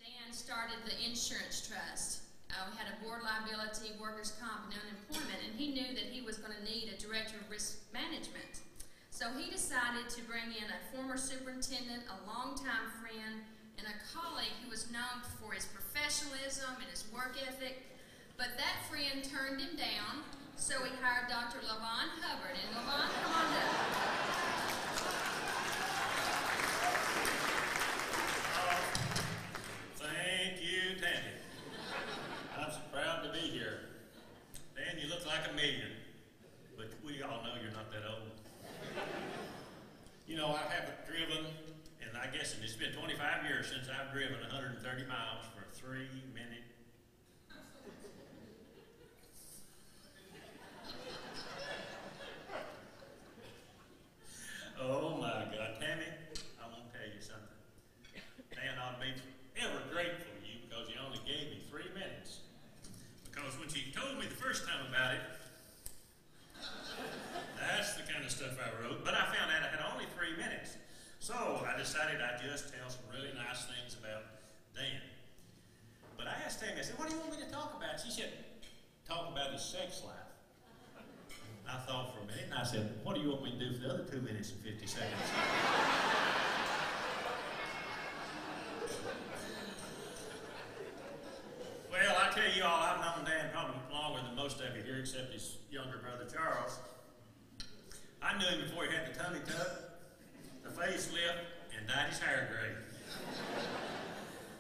Dan started the insurance trust. We had a board liability, workers' comp, and unemployment, and he knew that he was going to need a director of risk management. So he decided to bring in a former superintendent, a longtime friend, and a colleague who was known for his professionalism and his work ethic. But that friend turned him down, so he hired Dr. Levonn Hubbard. And Levonn, come on up. Thank you, Tammy. I'm so proud to be here. Dan, you look like a million, but we all know you're not that old. You know, I haven't driven, and I guess it's been 25 years since I've driven 130 miles for a 3-minute. Oh my God, Tammy, I'm gonna tell you something. Dan ought to be ever grateful to you because you only gave me 3 minutes. Because when she told me the first time about it, that's the kind of stuff I wrote, but I found out I had only 3 minutes. So I decided I'd just tell some really nice things about Dan. But I asked Tammy, I said, what do you want me to talk about? She said, talk about his sex life. I thought for a minute, and I said, what do you want me to do for the other 2 minutes and 50 seconds? Well, I tell you all, I've known Dan probably longer than most of you here, except his younger brother, Charles. I knew him before he had the tummy tuck, the facelift, and dyed his hair gray.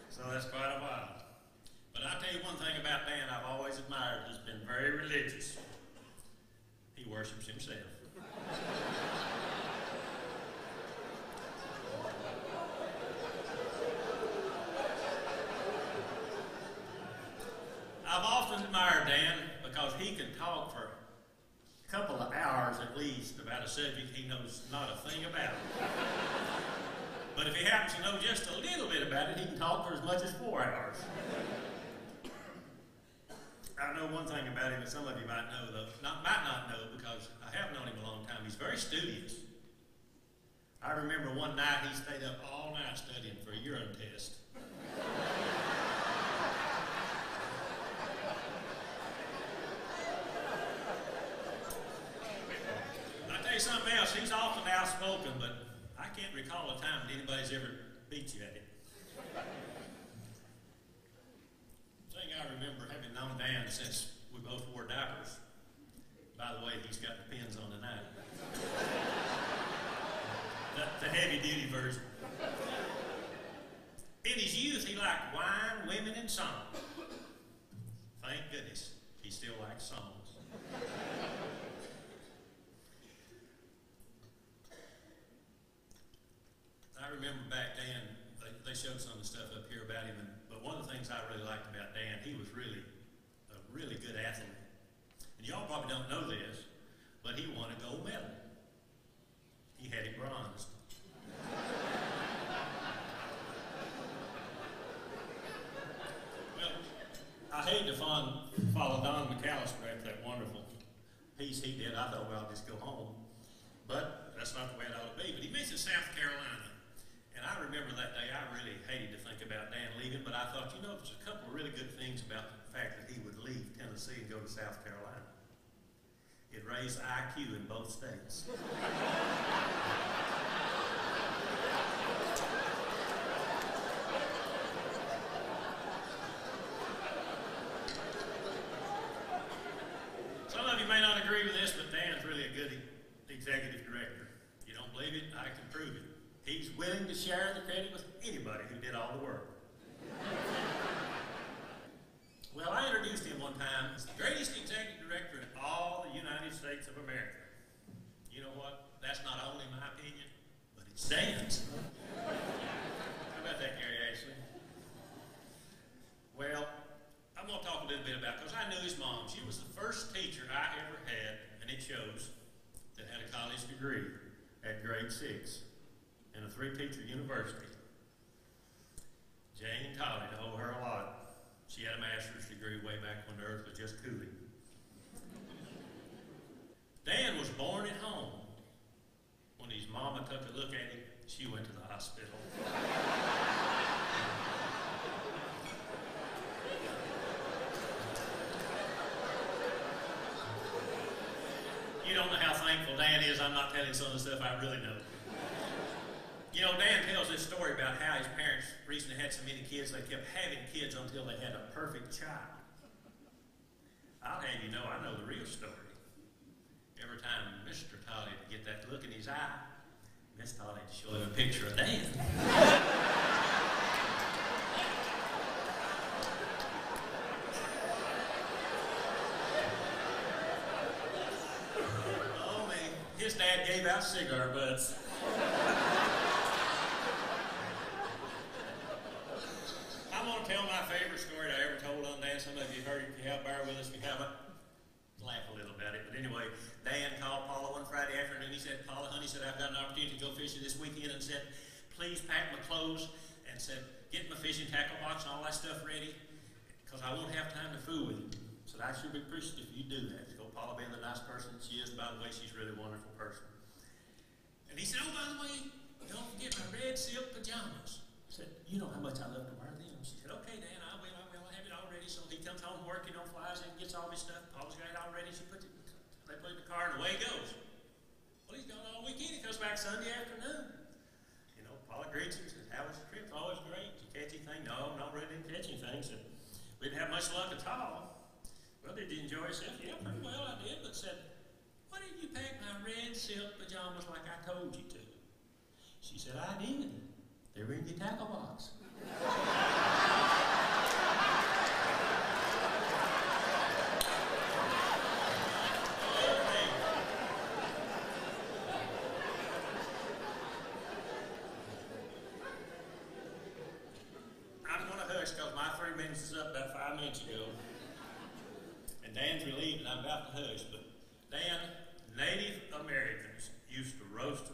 So that's quite a while. But I'll tell you one thing about Dan I've always admired. He's been very religious. He worships himself. I've often admired Dan because he can talk for a couple of hours at least about a subject he knows not a thing about. But if he happens to know just a little bit about it, he can talk for as much as 4 hours. I know one thing about him that some of you might know, though. Might not know because I have known him a long time. He's very studious. I remember one night he stayed up all night studying for a urine test. I'll tell you something else. He's often outspoken, but I can't recall a time that anybody's ever beat you at it. I remember having known Dan since we both wore diapers. By the way, he's got the pins on tonight. The heavy-duty version. In his youth, he liked wine, women, and song. Thank goodness, he still likes songs. I remember back then, they showed some of the stuff up here about him, but one of the things I really liked about Dan, he was really a really good athlete. And y'all probably don't know this, but he won a gold medal. He had it bronzed. Well, I hate to follow Don McAllister after that wonderful piece he did. I thought, well, I'll just go home. But that's not the way it ought to be. But he mentioned South Carolina. And I remember that day, I really hated to think about Dan leaving, but I thought, you know, there's a couple of really good things about the fact that he would leave Tennessee and go to South Carolina. It raised IQ in both states. Some of you may not agree with this, but Dan's really a good executive director. You don't believe it? I can prove it. He's willing to share the credit with anybody who did all the work. Well, I introduced him one time as the greatest executive director in all the United States of America. You know what? That's not only my opinion, but it's Dan's. How about that, Gary Ashley? Well, I'm going to talk a little bit about, because I knew his mom. She was the first teacher I ever had, and it shows, that had a college degree at grade 6. In a 3-teacher university. Jane Tollett, I owe her a lot. She had a master's degree way back when the earth was just cooling. Dan was born at home. When his mama took a look at him, she went to the hospital. I'm not telling some of the stuff I really know. You know, Dan tells this story about how his parents recently had so many kids, they kept having kids until they had a perfect child. I'll have you know, I know the real story. Every time Mr. Tollett would get that look in his eye, Miss Tollett would show him a picture of Dan. Oh, man, his dad gave out cigar butts. I'm going to tell my favorite story I ever told on Dan. Some of you heard it. If you have, bear with us. If you haven't, laugh a little about it. But anyway, Dan called Paula one Friday afternoon. He said, Paula, honey, said, I've got an opportunity to go fishing this weekend, and said, please pack my clothes, and said, get my fishing tackle box and all that stuff ready, because I won't have time to fool with you. So I should be appreciative if you do that. So Paula being the nice person she is, by the way, she's a really wonderful person. And he said, oh, by the way, don't forget my red silk pajamas. I said, you know how much I love to wear them. She said, okay, Dan, I will, I have it all ready. So he comes home from work, flies in, gets all his stuff. Paula's got it all ready. They put it in the car, and away he goes. Well, he's gone all weekend. He comes back Sunday afternoon. You know, Paula greets him, says, how was the trip? Always great. Did you catch anything? No, not really, didn't catch anything. Said, we didn't have much luck at all. Well, did you enjoy yourself? Yeah, pretty well I did, but said, why didn't you pack my red silk pajamas like I told you to? She said, I did. They were in the tackle box. I'm going to hush because my 3 minutes is up about 5 minutes ago. And Dan's relieved and I'm about to hush. But Dan, Native Americans used to roast